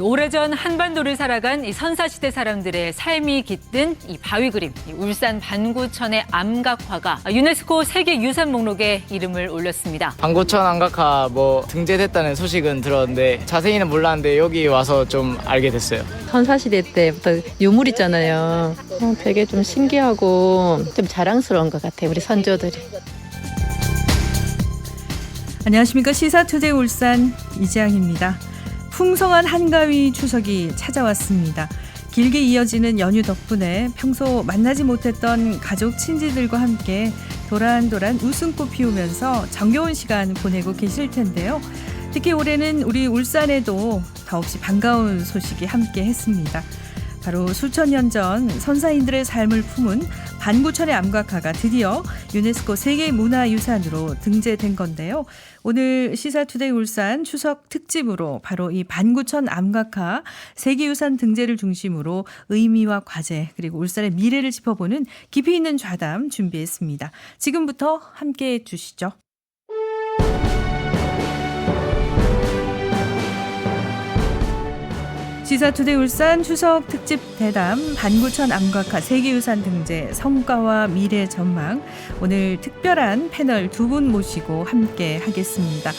오래전 한반도를 살아간 이 선사시대 사람들의 삶이 깃든 이 바위 그림, 이 울산 반구천의 암각화가 유네스코 세계유산 목록에 이름을 올렸습니다. 반구천 암각화 등재됐다는 소식은 들었는데 자세히는 몰랐는데 여기 와서 좀 알게 됐어요. 선사시대 때부터 유물 있잖아요. 되게 좀 신기하고 좀 자랑스러운 것 같아요, 우리 선조들이. 안녕하십니까. 시사투데이 울산 이지향입니다. 풍성한 한가위 추석이 찾아왔습니다. 길게 이어지는 연휴 덕분에 평소 만나지 못했던 가족 친지들과 함께 도란도란 웃음꽃 피우면서 정겨운 시간 보내고 계실 텐데요. 특히 올해는 우리 울산에도 더없이 반가운 소식이 함께 했습니다. 바로 수천 년 전 선사인들의 삶을 품은 반구천의 암각화가 드디어 유네스코 세계문화유산으로 등재된 건데요. 오늘 시사투데이 울산 추석 특집으로 바로 이 반구천 암각화 세계유산 등재를 중심으로 의미와 과제 그리고 울산의 미래를 짚어보는 깊이 있는 좌담 준비했습니다. 지금부터 함께해 주시죠. 시사투데이 울산 추석 특집 대담 반구천 암각화 세계유산 등재 성과와 미래 전망. 오늘 특별한 패널 두 분 모시고 함께 하겠습니다.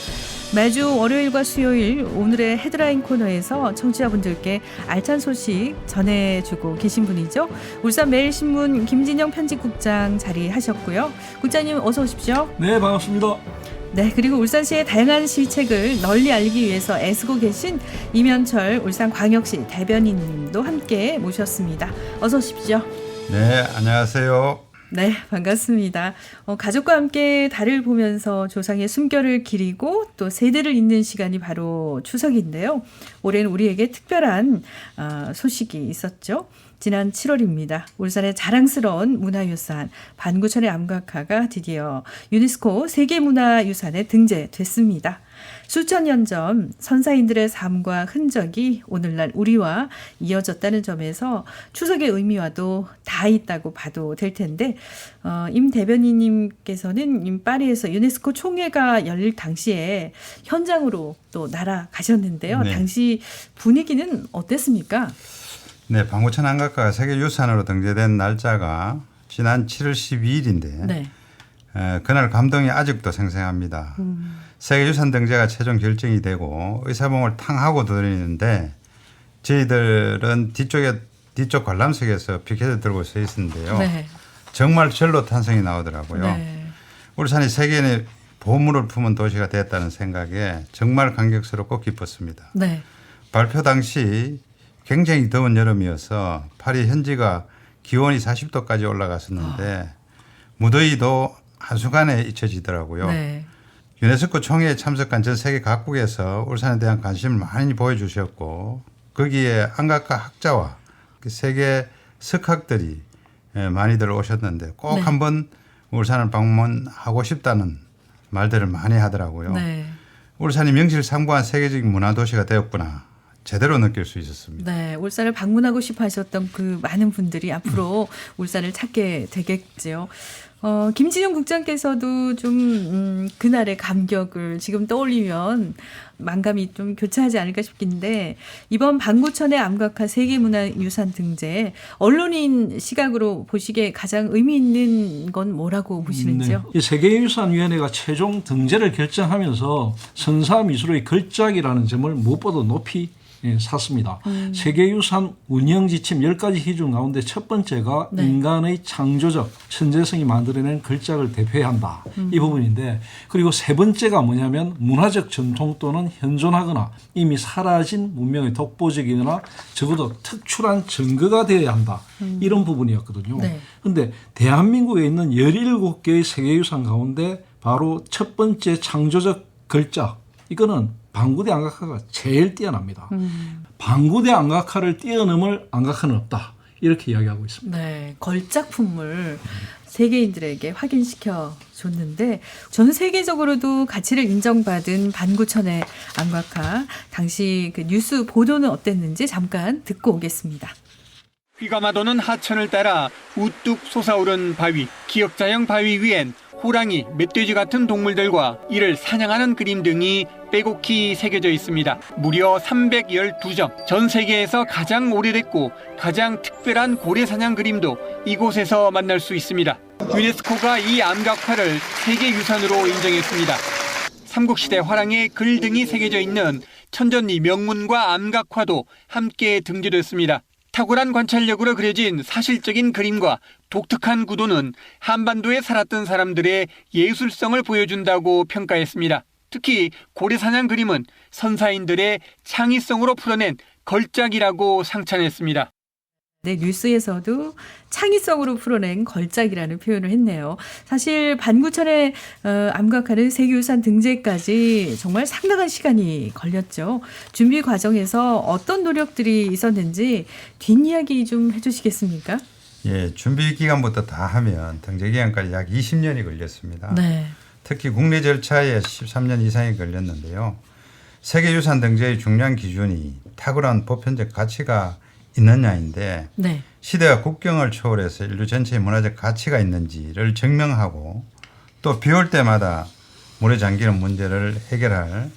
매주 월요일과 수요일 오늘의 헤드라인 코너에서 청취자분들께 알찬 소식 전해주고 계신 분이죠. 울산매일신문 김진영 편집국장 자리하셨고요. 국장님 어서 오십시오. 네, 반갑습니다. 네, 그리고 울산시의 다양한 실책을 널리 알리기 위해서 애쓰고 계신 이면철 울산광역시 대변인님도 함께 모셨습니다. 어서 오십시오. 네, 안녕하세요. 네, 반갑습니다. 가족과 함께 달을 보면서 조상의 숨결을 기리고 또 세대를 잇는 시간이 바로 추석인데요. 올해는 우리에게 특별한 소식이 있었죠. 지난 7월입니다. 울산의 자랑스러운 문화유산 반구천의 암각화가 드디어 유네스코 세계문화유산에 등재됐습니다. 수천 년 전 선사인들의 삶과 흔적이 오늘날 우리와 이어졌다는 점에서 추석의 의미와도 다 있다고 봐도 될 텐데 임 대변인님께서는 파리에서 유네스코 총회가 열릴 당시에 현장으로 또 날아가셨는데요. 네. 당시 분위기는 어땠습니까? 네, 반구천 암각화가 세계유산으로 등재된 날짜가 지난 7월 12일인데 네. 그날 감동이 아직도 생생합니다. 세계유산 등재가 최종 결정이 되고 의사봉을 탕 하고 들리는데 저희들은 뒤쪽 관람석에서 피켓을 들고 서 있었는데요. 네. 정말 절로 탄성이 나오더라고요. 네. 울산이 세계인의 보물을 품은 도시가 됐다는 생각에 정말 감격스럽고 기뻤습니다. 네. 발표 당시 굉장히 더운 여름이어서 파리 현지가 기온이 40도까지 올라갔었는데 무더위도 한순간에 잊혀지더라고요. 네. 유네스코 총회에 참석한 전 세계 각국에서 울산에 대한 관심을 많이 보여주셨고 거기에 암각화 학자와 세계 석학들이 많이들 오셨는데 꼭 네. 한번 울산을 방문하고 싶다는 말들을 많이 하더라고요. 네. 울산이 명실상부한 세계적인 문화도시가 되었구나. 제대로 느낄 수 있었습니다. 네, 울산을 방문하고 싶어 하셨던 그 많은 분들이 앞으로 울산을 찾게 되겠죠. 김진영 국장께서도 좀 그날의 감격을 지금 떠올리면 만감이 좀 교차하지 않을까 싶긴데 이번 반구천의 암각화 세계문화유산 등재 언론인 시각으로 보시기에 가장 의미 있는 건 뭐라고 보시는지요? 네. 이 세계유산위원회가 최종 등재를 결정하면서 선사미술의 걸작이라는 점을 무엇보다 높이 샀습니다. 세계유산 운영지침 10가지 기준 가운데 첫 번째가 네. 인간의 창조적 천재성이 만들어낸 걸작을 대표한다. 이 부분인데 그리고 세 번째가 뭐냐면 문화적 전통 또는 현존하거나 이미 사라진 문명의 독보적이거나 적어도 특출한 증거가 되어야 한다. 이런 부분이었거든요. 그런데 네. 대한민국에 있는 17개의 세계유산 가운데 바로 첫 번째 창조적 걸작 이거는 반구대 암각화가 제일 뛰어납니다. 반구대 암각화를 뛰어넘을 암각화는 없다. 이렇게 이야기하고 있습니다. 네, 걸작품을 세계인들에게 확인시켜 줬는데 전 세계적으로도 가치를 인정받은 반구천의 암각화 당시 그 뉴스 보도는 어땠는지 잠깐 듣고 오겠습니다. 휘감아도는 하천을 따라 우뚝 솟아오른 바위, 기역자형 바위 위엔 호랑이, 멧돼지 같은 동물들과 이를 사냥하는 그림 등이 빼곡히 새겨져 있습니다. 무려 312점, 전 세계에서 가장 오래됐고 가장 특별한 고래 사냥 그림도 이곳에서 만날 수 있습니다. 유네스코가 이 암각화를 세계유산으로 인정했습니다. 삼국시대 화랑의 글 등이 새겨져 있는 천전리 명문과 암각화도 함께 등재됐습니다. 탁월한 관찰력으로 그려진 사실적인 그림과 독특한 구도는 한반도에 살았던 사람들의 예술성을 보여준다고 평가했습니다. 특히 고래사냥 그림은 선사인들의 창의성으로 풀어낸 걸작이라고 상찬했습니다. 네, 뉴스에서도 창의성으로 풀어낸 걸작이라는 표현을 했네요. 사실 반구천의 암각화는 세계유산 등재까지 정말 상당한 시간이 걸렸죠. 준비 과정에서 어떤 노력들이 있었는지 뒷이야기 좀 해주시겠습니까? 예, 준비 기간부터 다 하면 등재 기간까지 약 20년이 걸렸습니다. 네. 특히 국내 절차에 13년 이상이 걸렸는데요. 세계유산 등재의 중요한 기준이 탁월한 보편적 가치가 있느냐인데 네. 시대와 국경을 초월해서 인류 전체의 문화적 가치가 있는지를 증명하고 또 비올 때마다 물에 잠기는 문제를 해결할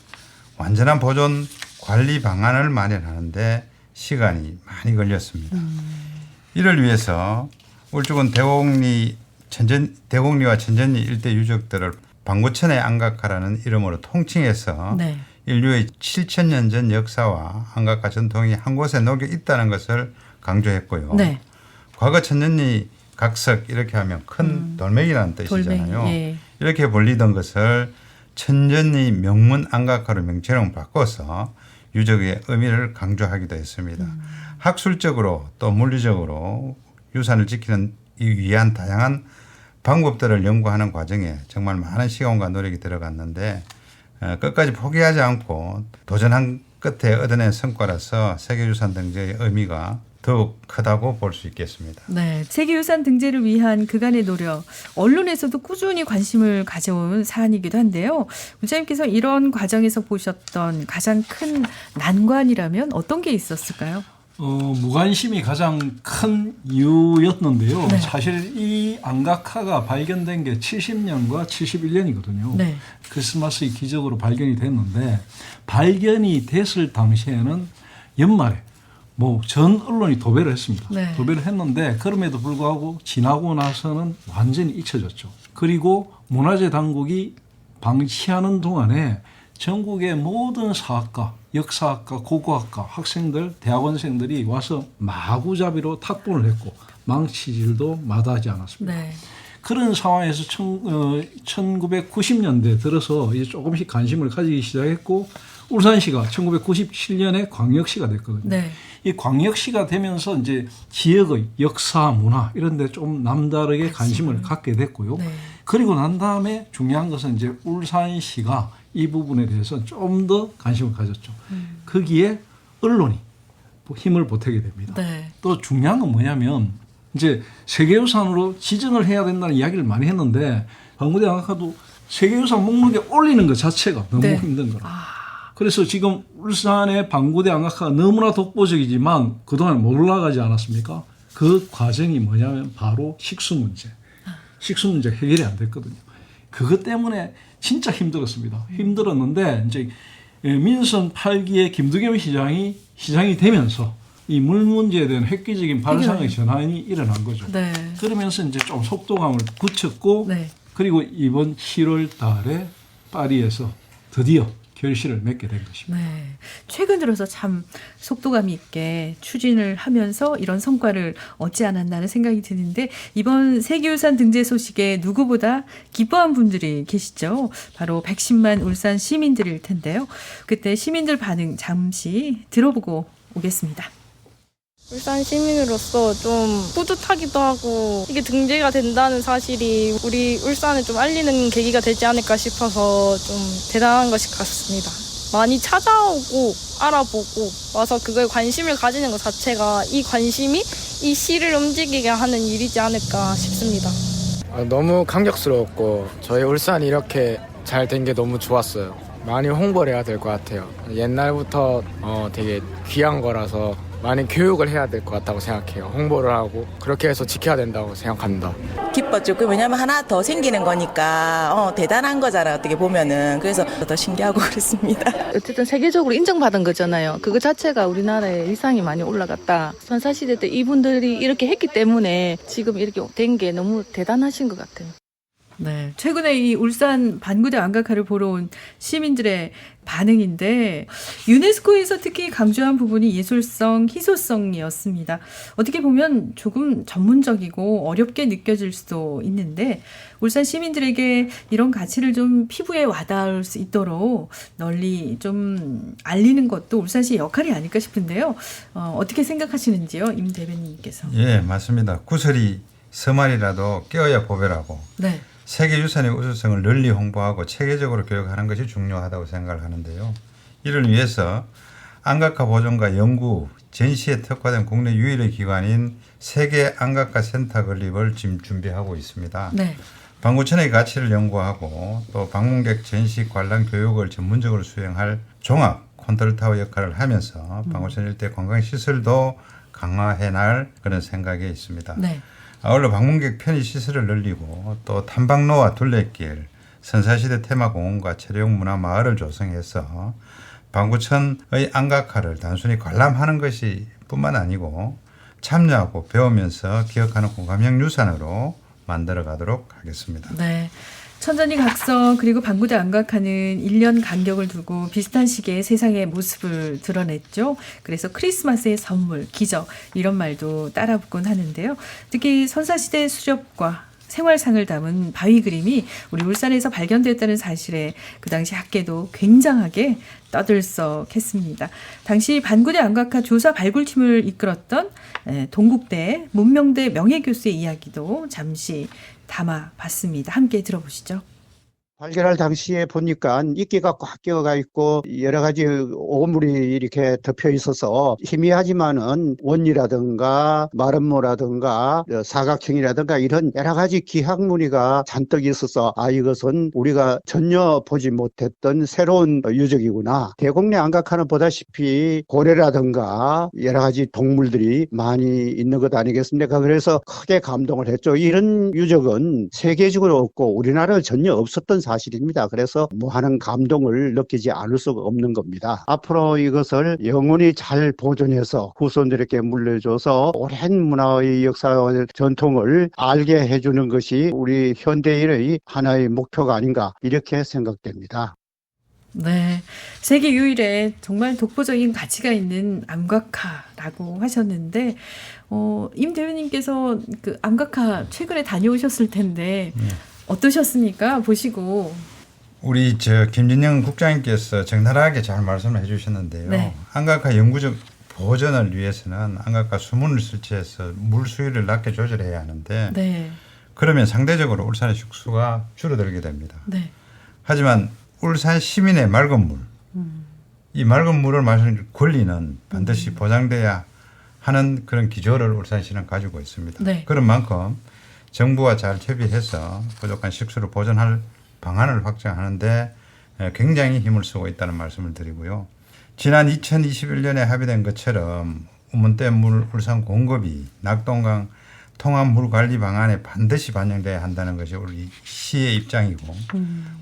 완전한 보존 관리 방안을 마련하는데 시간이 많이 걸렸습니다. 이를 위해서 울주군 대곡리와 천전리 일대 유적들을 반구천의 암각화라는 이름으로 통칭해서 네. 인류의 7,000년 전 역사와 암각화 전통이 한 곳에 녹여 있다는 것을 강조했고요. 네. 과거 천전리 각석 이렇게 하면 큰 돌멩이라는 뜻이잖아요. 돌멩이, 예. 이렇게 불리던 것을 천전리 명문 암각화로 명칭을 바꿔서 유적의 의미를 강조하기도 했습니다. 학술적으로 또 물리적으로 유산을 지키는 위한 다양한 방법들을 연구하는 과정에 정말 많은 시간과 노력이 들어갔는데 끝까지 포기하지 않고 도전한 끝에 얻어낸 성과라서 세계유산 등재의 의미가 더욱 크다고 볼 수 있겠습니다. 네, 세계유산 등재를 위한 그간의 노력, 언론에서도 꾸준히 관심을 가져온 사안이기도 한데요. 문자님께서 이런 과정에서 보셨던 가장 큰 난관이라면 어떤 게 있었을까요? 무관심이 가장 큰 이유였는데요. 네. 사실 이 암각화가 발견된 게 70년과 71년이거든요. 네. 크리스마스의 기적으로 발견이 됐는데 발견이 됐을 당시에는 연말에 전 언론이 도배를 했습니다. 네. 도배를 했는데 그럼에도 불구하고 지나고 나서는 완전히 잊혀졌죠. 그리고 문화재 당국이 방치하는 동안에 전국의 모든 사학과, 역사학과, 고고학과 학생들, 대학원생들이 와서 마구잡이로 탁본을 했고 망치질도 마다하지 않았습니다. 네. 그런 상황에서 1990년대 들어서 이제 조금씩 관심을 가지기 시작했고 울산시가 1997년에 광역시가 됐거든요. 네. 이 광역시가 되면서 이제 지역의 역사, 문화 이런 데 좀 남다르게 관심을 갖게 됐고요. 네. 그리고 난 다음에 중요한 것은 이제 울산시가 이 부분에 대해서 좀 더 관심을 가졌죠. 거기에 언론이 힘을 보태게 됩니다. 네. 또 중요한 건 뭐냐면 이제 세계유산으로 지정을 해야 된다는 이야기를 많이 했는데 방구대 암각화도 세계유산 목록에 올리는 것 자체가 너무 네. 힘든 거라. 그래서 지금 울산의 방구대 암각화가 너무나 독보적이지만 그동안 못 올라가지 않았습니까? 그 과정이 뭐냐면 바로 식수 문제. 식수 문제 해결이 안 됐거든요. 그것 때문에 진짜 힘들었습니다. 힘들었는데 이제 민선 8기의 김두겸 시장이 되면서 이 물 문제에 대한 획기적인 발상의 전환이 일어난 거죠. 네. 그러면서 이제 좀 속도감을 붙였고 네. 그리고 이번 7월 달에 파리에서 드디어 결실을 맺게 된 것입니다. 네. 최근 들어서 참 속도감 있게 추진을 하면서 이런 성과를 얻지 않았나는 생각이 드는데 이번 세계유산 등재 소식에 누구보다 기뻐한 분들이 계시죠. 바로 110만 울산 시민들일 텐데요. 그때 시민들 반응 잠시 들어보고 오겠습니다. 울산 시민으로서 좀 뿌듯하기도 하고 이게 등재가 된다는 사실이 우리 울산을 좀 알리는 계기가 되지 않을까 싶어서 좀 대단한 것이 같습니다. 많이 찾아오고 알아보고 와서 그거에 관심을 가지는 것 자체가 이 관심이 이 시를 움직이게 하는 일이지 않을까 싶습니다. 너무 감격스러웠고 저희 울산이 이렇게 잘 된 게 너무 좋았어요. 많이 홍보를 해야 될 것 같아요. 옛날부터 되게 귀한 거라서 많은 교육을 해야 될 것 같다고 생각해요. 홍보를 하고 그렇게 해서 지켜야 된다고 생각합니다. 기뻤죠. 왜냐면 하나 더 생기는 거니까 대단한 거잖아 어떻게 보면은. 그래서 더 신기하고 그랬습니다. 어쨌든 세계적으로 인정받은 거잖아요. 그거 자체가 우리나라의 위상이 많이 올라갔다. 선사시대 때 이분들이 이렇게 했기 때문에 지금 이렇게 된 게 너무 대단하신 것 같아요. 네, 최근에 이 울산 반구대 안각화를 보러 온 시민들의 반응인데 유네스코에서 특히 강조한 부분이 예술성, 희소성이었습니다. 어떻게 보면 조금 전문적이고 어렵게 느껴질 수도 있는데 울산 시민들에게 이런 가치를 좀 피부에 와닿을 수 있도록 널리 좀 알리는 것도 울산시의 역할이 아닐까 싶은데요. 어떻게 생각하시는지요, 임 대변인님께서? 예, 맞습니다. 구설이 서말이라도 깨어야 보배라고. 네. 세계유산의 우수성을 널리 홍보하고 체계적으로 교육하는 것이 중요하다고 생각을 하는데요. 이를 위해서 안각화 보존과 연구, 전시에 특화된 국내 유일의 기관인 세계 안각화 센터 건립을 지금 준비하고 있습니다. 네. 방구천의 가치를 연구하고 또 방문객 전시 관람 교육을 전문적으로 수행할 종합 컨트롤타워 역할을 하면서 방구천 일대 관광시설도 강화해날 그런 생각이 있습니다. 네. 아울러 방문객 편의 시설을 늘리고 또 탐방로와 둘레길, 선사시대 테마공원과 체류용 문화마을을 조성해서 방구천의 안각화를 단순히 관람하는 것이 뿐만 아니고 참여하고 배우면서 기억하는 공감형 유산으로 만들어 가도록 하겠습니다. 네. 천전이 각성 그리고 방구대 안각화는 1년 간격을 두고 비슷한 시기에 세상의 모습을 드러냈죠. 그래서 크리스마스의 선물, 기적 이런 말도 따라붙곤 하는데요. 특히 선사시대 수렵과 생활상을 담은 바위 그림이 우리 울산에서 발견됐다는 사실에 그 당시 학계도 굉장하게 떠들썩했습니다. 당시 반구대 안각화 조사 발굴팀을 이끌었던 동국대 문명대 명예교수의 이야기도 잠시 담아봤습니다. 함께 들어보시죠. 발견할 당시에 보니까 이끼가 꽉 끼어가 있고 여러 가지 오물이 이렇게 덮여 있어서 희미하지만은 원이라든가 마름모라든가 사각형이라든가 이런 여러 가지 기학 무늬가 잔뜩 있어서 이것은 우리가 전혀 보지 못했던 새로운 유적이구나. 대곡내 안각화는 보다시피 고래라든가 여러 가지 동물들이 많이 있는 것 아니겠습니까? 그래서 크게 감동을 했죠. 이런 유적은 세계적으로 없고 우리나라에 전혀 없었던 사실입니다. 그래서 무한한 감동을 느끼지 않을 수가 없는 겁니다. 앞으로 이것을 영원히 잘 보존해서 후손들에게 물려줘서 오랜 문화의 역사와 전통을 알게 해주는 것이 우리 현대인의 하나의 목표가 아닌가 이렇게 생각됩니다. 네, 세계 유일의 정말 독보적인 가치가 있는 안각화라고 하셨는데 임 대표님께서 그 안각화 최근에 다녀오셨을 텐데 어떠셨습니까? 보시고. 우리 김진영 국장님께서 적나라하게 잘 말씀을 해주셨는데요. 네. 안각화 영구적 보존을 위해서는 안각화 수문을 설치해서 물 수위를 낮게 조절해야 하는데 네. 그러면 상대적으로 울산의 식수가 줄어들게 됩니다. 네. 하지만 울산 시민의 맑은 물, 이 맑은 물을 마실 권리는 반드시 보장돼야 하는 그런 기조를 울산시는 가지고 있습니다. 네. 그런 만큼 정부와 잘 협의해서 부족한 식수를 보존할 방안을 확정하는데 굉장히 힘을 쓰고 있다는 말씀을 드리고요. 지난 2021년에 합의된 것처럼 우문댐 물 울산 공급이 낙동강 통합 물 관리 방안에 반드시 반영돼야 한다는 것이 우리 시의 입장이고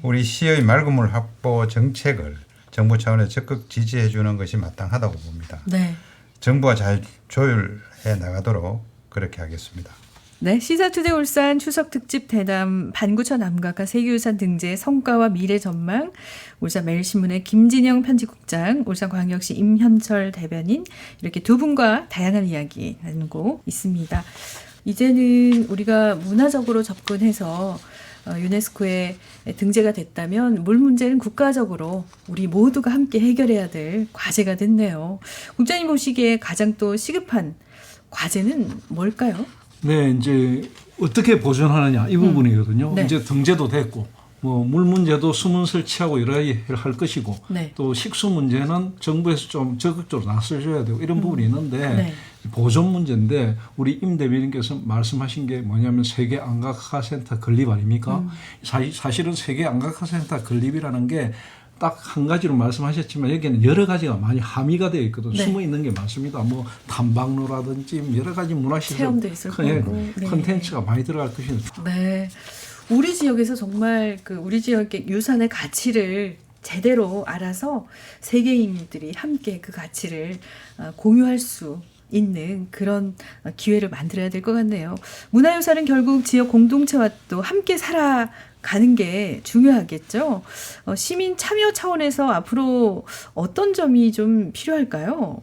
우리 시의 맑은 물 확보 정책을 정부 차원에서 적극 지지해 주는 것이 마땅하다고 봅니다. 네. 정부가 잘 조율해 나가도록 그렇게 하겠습니다. 네, 시사투데이 울산 추석 특집 대담 반구천 안각화 세계유산 등재 성과와 미래 전망, 울산 매일신문의 김진영 편집국장, 울산광역시 임현철 대변인 이렇게 두 분과 다양한 이야기 나누고 있습니다. 이제는 우리가 문화적으로 접근해서 유네스코에 등재가 됐다면 물 문제는 국가적으로 우리 모두가 함께 해결해야 될 과제가 됐네요. 국장님 보시기에 가장 또 시급한 과제는 뭘까요? 네, 이제 어떻게 보존하느냐 이 부분이거든요. 네. 이제 등재도 됐고 물 문제도 수문 설치하고 여러 가지 할 것이고 네. 또 식수 문제는 정부에서 좀 적극적으로 나서줘야 되고 이런 부분이 있는데 네. 보존 문제인데 우리 임 대변인께서 말씀하신 게 뭐냐면 세계 안각화 센터 건립 아닙니까? 사실은 세계 안각화 센터 건립이라는 게 딱 한 가지로 말씀하셨지만 여기는 여러 가지가 많이 함의가 되어 있거든요. 네. 숨어 있는 게 많습니다. 뭐 탐방로라든지 여러 가지 문화시설 체험도 있을 거고. 네. 콘텐츠가 많이 들어갈 것입니다. 네. 우리 지역에서 정말 그 우리 지역의 유산의 가치를 제대로 알아서 세계인들이 함께 그 가치를 공유할 수 있는 그런 기회를 만들어야 될 것 같네요. 문화유산은 결국 지역 공동체와 또 함께 살아가는 게 중요하겠죠. 시민 참여 차원에서 앞으로 어떤 점이 좀 필요할까요?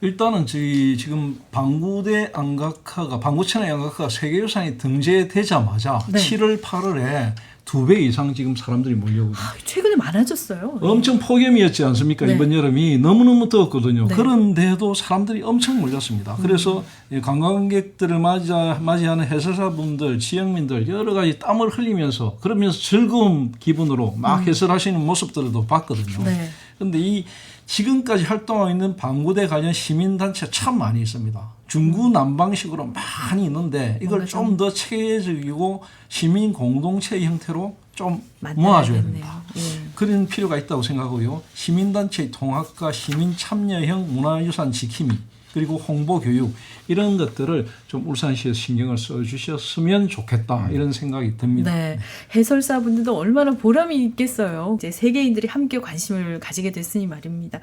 일단은 저희 지금 방구대 안각화가 방구천의 안각화가 세계유산이 등재되자마자 네. 7월 8월에 2배 이상 지금 사람들이 몰려오고 최근에 많아졌어요. 엄청 폭염이었지 않습니까? 네. 이번 여름이 너무너무 더웠거든요. 네. 그런데도 사람들이 엄청 몰렸습니다. 그래서 관광객들을 맞이하는 해설사분들, 지역민들 여러 가지 땀을 흘리면서 그러면서 즐거운 기분으로 막 해설하시는 모습들도 봤거든요. 네. 그런데 이 지금까지 활동하고 있는 방구대 관련 시민단체가 참 많이 있습니다. 중구난방식으로 많이 있는데 이걸 좀 더 체계적이고 시민 공동체 형태로 좀 모아줘야 됩니다. 예. 그런 필요가 있다고 생각하고요. 시민단체의 통합과 시민 참여형 문화유산 지킴이 그리고 홍보 교육 이런 것들을 좀 울산시에서 신경을 써주셨으면 좋겠다 이런 생각이 듭니다. 네, 해설사분들도 얼마나 보람이 있겠어요. 이제 세계인들이 함께 관심을 가지게 됐으니 말입니다.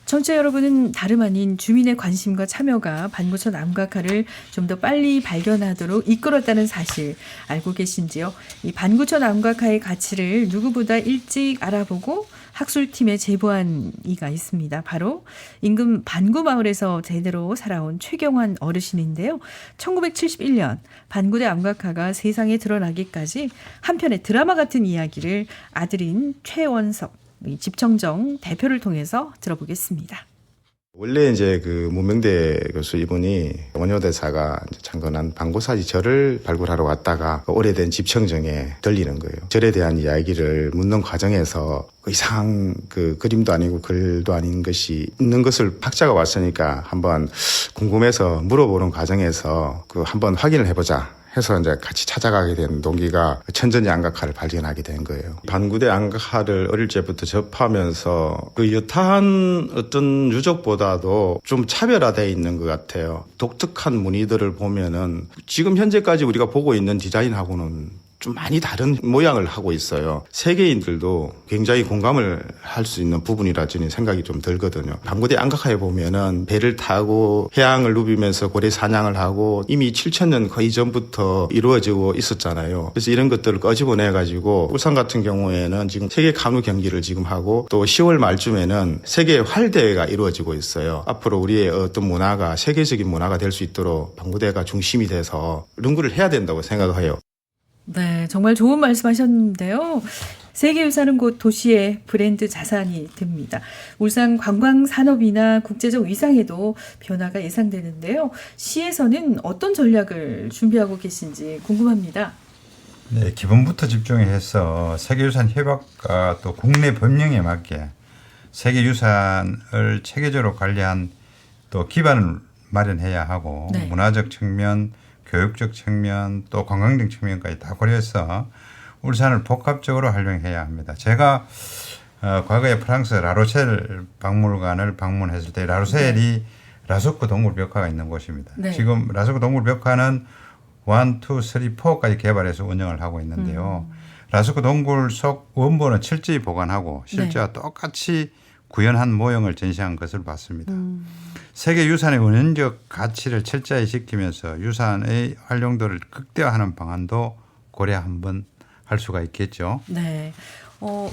청취자 여러분은 다름 아닌 주민의 관심과 참여가 반구천 암각화를 좀 더 빨리 발견하도록 이끌었다는 사실 알고 계신지요? 이 반구천 암각화의 가치를 누구보다 일찍 알아보고 학술팀에 제보한 이가 있습니다. 바로 인근 반구마을에서 제대로 살아온 최경환 어르신인데요. 1971년 반구대 암각화가 세상에 드러나기까지 한편의 드라마 같은 이야기를 아들인 최원석 집청정 대표를 통해서 들어보겠습니다. 원래 이제 그 문명대 교수 이분이 원효대사가 창건한 방구사지 절을 발굴하러 왔다가 오래된 집청정에 들리는 거예요. 절에 대한 이야기를 묻는 과정에서 이상한 그 그림도 아니고 글도 아닌 것이 있는 것을 학자가 왔으니까 한번 궁금해서 물어보는 과정에서 그 한번 확인을 해보자. 해서 이제 같이 찾아가게 된 동기가 천전이 안각화를 발견하게 된 거예요. 반구대 안각화를 어릴 적부터 접하면서 그 여타한 어떤 유적보다도 좀 차별화되어 있는 것 같아요. 독특한 무늬들을 보면은 지금 현재까지 우리가 보고 있는 디자인하고는 좀 많이 다른 모양을 하고 있어요. 세계인들도 굉장히 공감을 할 수 있는 부분이라 저는 생각이 좀 들거든요. 반구대 안각화에 보면은 배를 타고 해양을 누비면서 고래 사냥을 하고 이미 7,000년 거의 전부터 이루어지고 있었잖아요. 그래서 이런 것들을 끄집어내가지고 울산 같은 경우에는 지금 세계 카누 경기를 지금 하고 또 10월 말쯤에는 세계 활대회가 이루어지고 있어요. 앞으로 우리의 어떤 문화가 세계적인 문화가 될 수 있도록 반구대가 중심이 돼서 연구를 해야 된다고 생각해요. 네, 정말 좋은 말씀하셨는데요. 세계유산은 곧 도시의 브랜드 자산이 됩니다. 울산 관광산업이나 국제적 위상에도 변화가 예상되는데요. 시에서는 어떤 전략을 준비하고 계신지 궁금합니다. 네, 기본부터 집중해서 세계유산 협약과 또 국내 법령에 맞게 세계유산을 체계적으로 관리한 또 기반을 마련해야 하고 네. 문화적 측면, 교육적 측면 또 관광적 측면까지 다 고려해서 울산을 복합적으로 활용해야 합니다. 제가 과거에 프랑스 라로셀 박물관을 방문했을 때 라로셀이 라소크 동물벽화가 있는 곳입니다. 네. 지금 라소크 동물벽화는 1, 2, 3, 4까지 개발해서 운영을 하고 있는데요. 라소크 동굴 속 원본은 철저히 보관하고 실제와 똑같이 구현한 모형을 전시한 것을 봤습니다. 세계 유산의 원형적 가치를 철저히 지키면서 유산의 활용도를 극대화하는 방안도 고려 한번 할 수가 있겠죠. 네.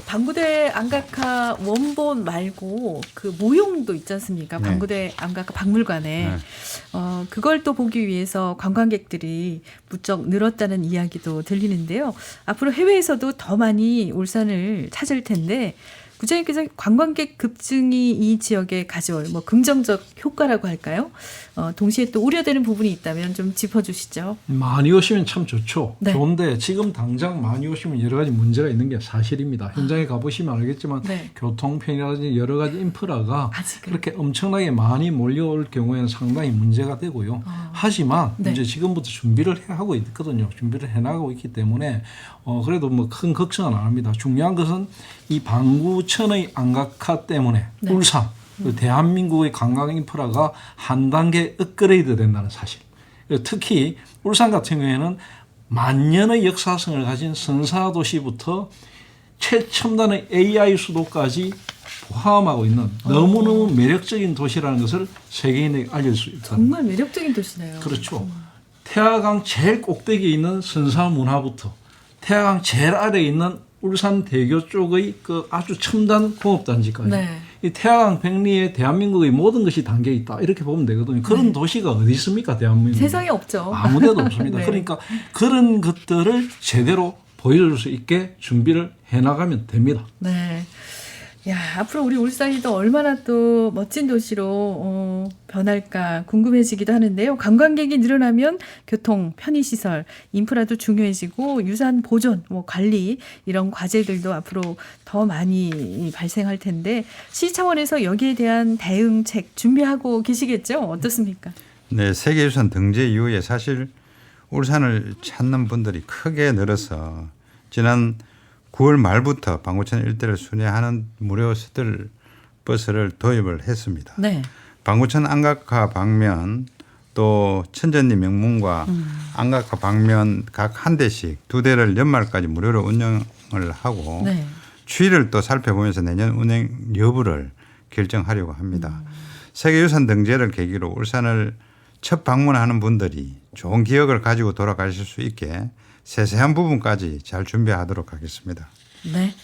방구대 안각화 원본 말고 그 모형도 있지 않습니까? 네. 방구대 안각화 박물관에. 네. 그걸 또 보기 위해서 관광객들이 무척 늘었다는 이야기도 들리는데요. 앞으로 해외에서도 더 많이 울산을 찾을 텐데 구자님께서 관광객 급증이 이 지역에 가져올 뭐 긍정적 효과라고 할까요? 동시에 또 우려되는 부분이 있다면 좀 짚어주시죠. 많이 오시면 참 좋죠. 네. 좋은데 지금 당장 많이 오시면 여러 가지 문제가 있는 게 사실입니다. 현장에 가보시면 알겠지만 네. 교통편이라든지 여러 가지 인프라가 아직은. 그렇게 엄청나게 많이 몰려올 경우에는 상당히 문제가 되고요. 하지만 네. 이제 지금부터 준비를 하고 있거든요. 준비를 해나가고 있기 때문에 그래도 뭐 큰 걱정은 안 합니다. 중요한 것은 이 방구 방구천의 안각화 때문에 네. 울산, 대한민국의 관광 인프라가 한 단계 업그레이드 된다는 사실. 특히 울산 같은 경우에는 만년의 역사성을 가진 선사도시부터 최첨단의 AI 수도까지 포함하고 있는 너무너무 매력적인 도시라는 것을 세계인에게 알릴 수 있다. 정말 매력적인 도시네요. 그렇죠. 태화강 제일 꼭대기에 있는 선사문화부터 태화강 제일 아래에 있는 울산대교 쪽의 그 아주 첨단 공업단지까지 네. 이 태화강 백리에 대한민국의 모든 것이 담겨 있다 이렇게 보면 되거든요. 그런 도시가 어디 있습니까, 대한민국? 세상에 없죠. 아무데도 없습니다. 네. 그러니까 그런 것들을 제대로 보여줄 수 있게 준비를 해나가면 됩니다. 네. 야, 앞으로 우리 울산이 또 얼마나 또 멋진 도시로 변할까 궁금해지기도 하는데요. 관광객이 늘어나면 교통, 편의시설, 인프라도 중요해지고 유산 보존, 관리 이런 과제들도 앞으로 더 많이 발생할 텐데 시 차원에서 여기에 대한 대응책 준비하고 계시겠죠? 어떻습니까? 네, 세계유산 등재 이후에 사실 울산을 찾는 분들이 크게 늘어서 지난 9월 말부터 방구천 일대를 순회하는 무료 셔틀 버스를 도입을 했습니다. 네. 방구천 안각화 방면 또 천전리 명문과 안각화 방면 각 한 대씩 2대를 연말까지 무료로 운영을 하고 네. 추이를 또 살펴보면서 내년 운행 여부를 결정하려고 합니다. 세계유산 등재를 계기로 울산을 첫 방문하는 분들이 좋은 기억을 가지고 돌아가실 수 있게 세세한 부분까지 잘 준비하도록 하겠습니다. 네.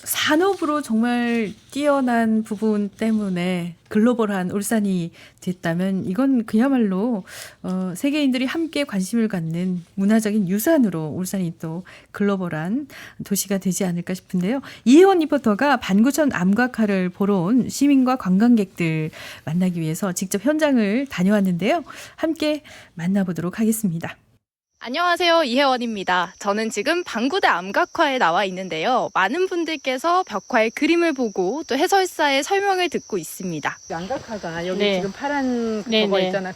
산업으로 정말 뛰어난 부분 때문에 글로벌한 울산이 됐다면 이건 그야말로 세계인들이 함께 관심을 갖는 문화적인 유산으로 울산이 또 글로벌한 도시가 되지 않을까 싶은데요. 이혜원 리포터가 반구천 암각화를 보러 온 시민과 관광객들 만나기 위해서 직접 현장을 다녀왔는데요. 함께 만나보도록 하겠습니다. 안녕하세요. 이혜원입니다. 저는 지금 방구대 암각화에 나와 있는데요. 많은 분들께서 벽화의 그림을 보고 또 해설사의 설명을 듣고 있습니다. 암각화가 여기 네. 지금 파란 네, 그거 네. 있잖아.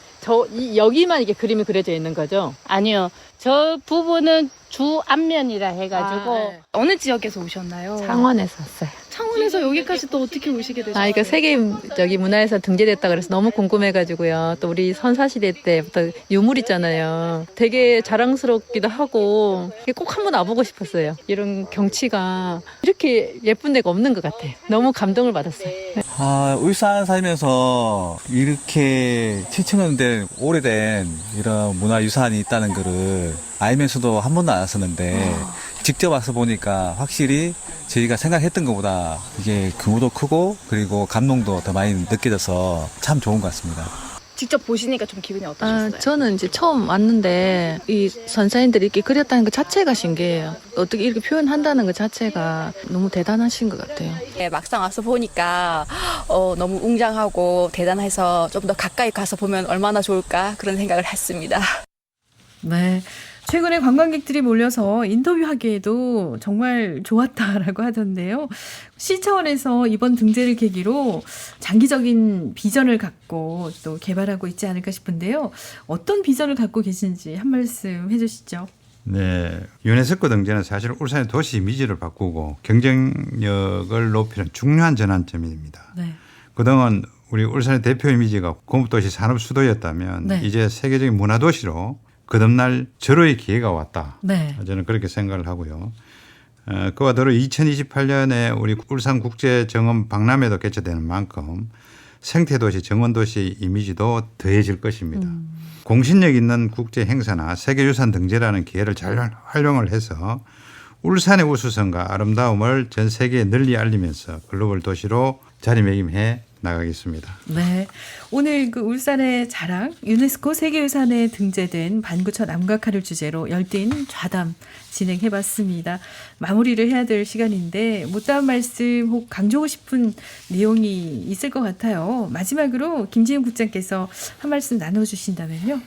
여기만 이게 그림이 그려져 있는 거죠? 아니요. 저 부분은 주 앞면이라 해가지고 네. 어느 지역에서 오셨나요? 창원에서 왔어요. 창원에서 여기까지 또 어떻게 오시게 되셨어요? 이거 세계 문화에서 등재됐다 그래서 너무 궁금해가지고요. 또 우리 선사시대 때부터 유물 있잖아요. 되게 자랑스럽기도 하고 꼭 한번 와보고 싶었어요. 이런 경치가 이렇게 예쁜 데가 없는 것 같아요. 너무 감동을 받았어요. 울산 살면서 이렇게 7,000년 된 오래된 이런 문화유산이 있다는 거를 알면서도 한 번도 안 왔었는데 직접 와서 보니까 확실히 저희가 생각했던 것보다 이게 규모도 크고 그리고 감동도 더 많이 느껴져서 참 좋은 것 같습니다. 직접 보시니까 좀 기분이 어떠셨어요? 저는 이제 처음 왔는데 이 선사인들이 이렇게 그렸다는 것 자체가 신기해요. 어떻게 이렇게 표현한다는 것 자체가 너무 대단하신 것 같아요. 네, 막상 와서 보니까 너무 웅장하고 대단해서 좀 더 가까이 가서 보면 얼마나 좋을까 그런 생각을 했습니다. 네. 최근에 관광객들이 몰려서 인터뷰하기에도 정말 좋았다라고 하던데요. 시 차원에서 이번 등재를 계기로 장기적인 비전을 갖고 또 개발하고 있지 않을까 싶은데요. 어떤 비전을 갖고 계신지 한 말씀 해주시죠. 네, 유네스코 등재는 사실 울산의 도시 이미지를 바꾸고 경쟁력을 높이는 중요한 전환점입니다. 네. 그동안 우리 울산의 대표 이미지가 공업도시 산업수도였다면 네. 이제 세계적인 문화도시로 거듭날 절호의 기회가 왔다. 네. 저는 그렇게 생각을 하고요. 그와 더불어 2028년에 우리 울산국제정원 박람회도 개최되는 만큼 생태도시, 정원도시 이미지도 더해질 것입니다. 공신력 있는 국제 행사나 세계유산 등재라는 기회를 잘 활용을 해서 울산의 우수성과 아름다움을 전 세계에 널리 알리면서 글로벌 도시로 자리매김해 나가겠습니다. 네. 오늘 그 울산의 자랑, 유네스코 세계유산에 등재된 반구천 암각화를 주제로 열띤 좌담 진행해봤습니다. 마무리를 해야 될 시간인데 못다한 말씀 혹 강조하고 싶은 내용이 있을 것 같아요. 마지막으로 김지은 국장께서 한 말씀 나눠주신다면요.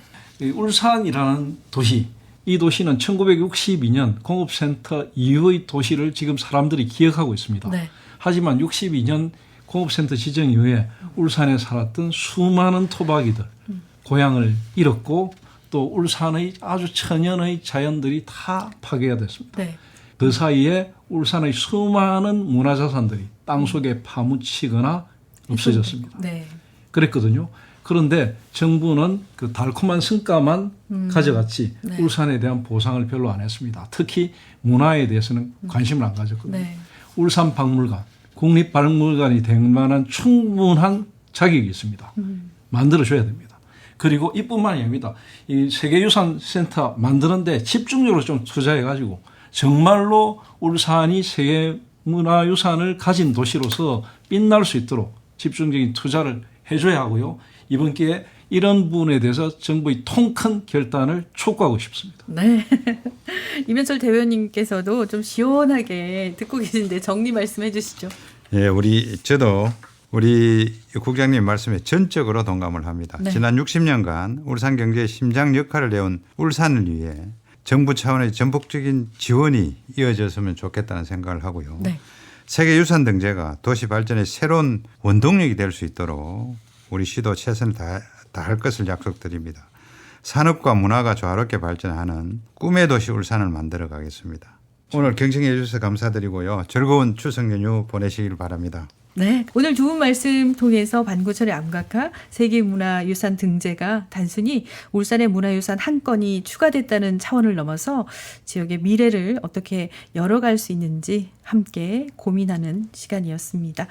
울산이라는 도시, 이 도시는 1962년 공업센터 이후의 도시를 지금 사람들이 기억하고 있습니다. 네. 하지만 62년 공업센터 지정 이후에 울산에 살았던 수많은 토박이들 고향을 잃었고 또 울산의 아주 천연의 자연들이 다 파괴가 됐습니다. 네. 그 사이에 울산의 수많은 문화자산들이 땅속에 파묻히거나 없어졌습니다. 네. 그랬거든요. 그런데 정부는 그 달콤한 성과만 가져갔지 네. 울산에 대한 보상을 별로 안 했습니다. 특히 문화에 대해서는 관심을 안 가졌거든요. 네. 울산박물관, 국립박물관이 될 만한 충분한 자격이 있습니다. 만들어줘야 됩니다. 그리고 이뿐만이 아닙니다. 이 세계유산센터 만드는데 집중적으로 좀 투자해가지고 정말로 울산이 세계문화유산을 가진 도시로서 빛날 수 있도록 집중적인 투자를 해줘야 하고요. 이번 기회에 이런 부분에 대해서 정부의 통큰 결단을 촉구하고 싶습니다. 네. 이면철 대변인께서도 좀 시원하게 듣고 계신데 정리 말씀해 주시죠. 예, 저도 우리 국장님 말씀에 전적으로 동감을 합니다. 네. 지난 60년간 울산 경제의 심장 역할을 해온 울산을 위해 정부 차원의 전폭적인 지원이 이어졌으면 좋겠다는 생각을 하고요. 네. 세계유산 등재가 도시 발전의 새로운 원동력이 될 수 있도록 우리 시도 최선을 다할 것을 약속드립니다. 산업과 문화가 조화롭게 발전하는 꿈의 도시 울산을 만들어 가겠습니다. 오늘 경청해 주셔서 감사드리고요. 즐거운 추석 연휴 보내시길 바랍니다. 네. 오늘 두 분 말씀 통해서 반구천의 암각화 세계문화유산 등재가 단순히 울산의 문화유산 한 건이 추가됐다는 차원을 넘어서 지역의 미래를 어떻게 열어갈 수 있는지 함께 고민하는 시간이었습니다.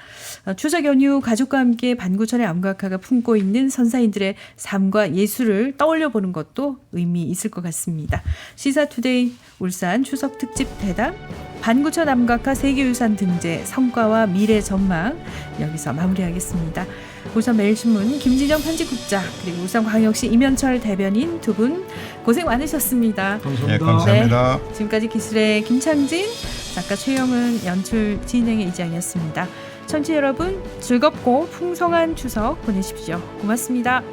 추석 연휴 가족과 함께 반구천의 암각화가 품고 있는 선사인들의 삶과 예술을 떠올려 보는 것도 의미 있을 것 같습니다. 시사투데이 울산 추석 특집 대담 반구천 암각화 세계유산 등재 성과와 미래 전망 여기서 마무리하겠습니다. 울산 매일신문 김진영 편집국장 그리고 울산광역시 이면철 대변인 두 분 고생 많으셨습니다. 감사합니다. 네, 감사합니다. 네, 지금까지 기술의 김창진, 작가 최영은, 연출 진행의 이장이었습니다. 청취자 여러분 즐겁고 풍성한 추석 보내십시오. 고맙습니다.